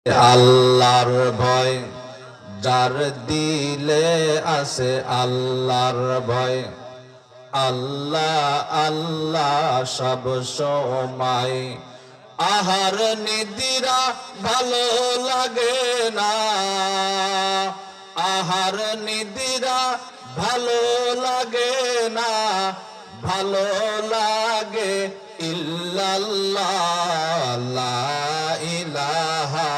আল্লাহর ভয় যার দিলে আছে, আল্লাহর ভয়। আল্লাহ আল্লাহ সব সময়। আহার নিদ্রা ভালো লাগে না, আহার নিদ্রা ভালো লাগে না, ভালো লাগে ইল্লাল্লাহ লা ইলাহা,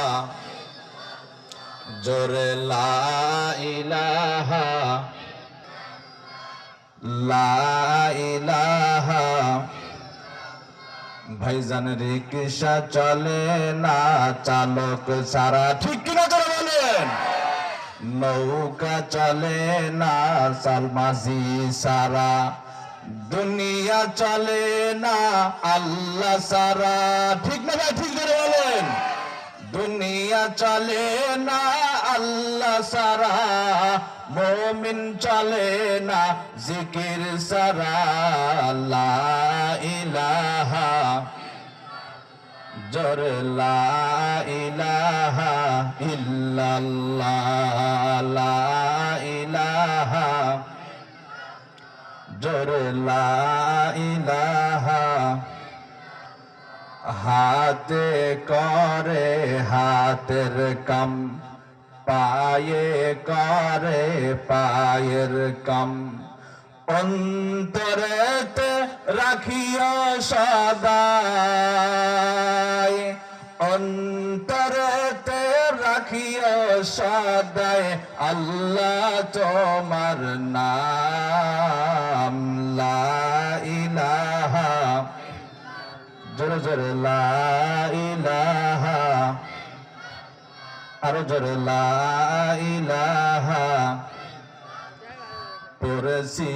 জোরে লা ইলাহা, লা ইলাহা। ভাইজান রিকশা চলে না চালক সারা, ঠিক কিনা করে বলেন। নৌকা চলে না সালমাজি সারা, দুনিয়া চলে না আল্লাহ সারা, ঠিক না ভাই, ঠিক করে বলেন। দুনিয়া চলে না আল্লাহ সারা, মুমিন চলে না জিকির সারা। লা ইলাহা, জোরে লা ইলাহা ইল্লাল্লাহ, লা ইলাহা, জোরে লা ইলাহা। হাতে করে হাতের কাম, পায়ে করে পায়ের কাম, অন্তরেতে রাখিও সদাই, অন্তরেতে রাখিও সদাই আল্লাহ তোমার নাম। লা ইলাহা, জোরে জোরে লা ইলাহা, আরো জোরে লা ইলাহা। পড়েছি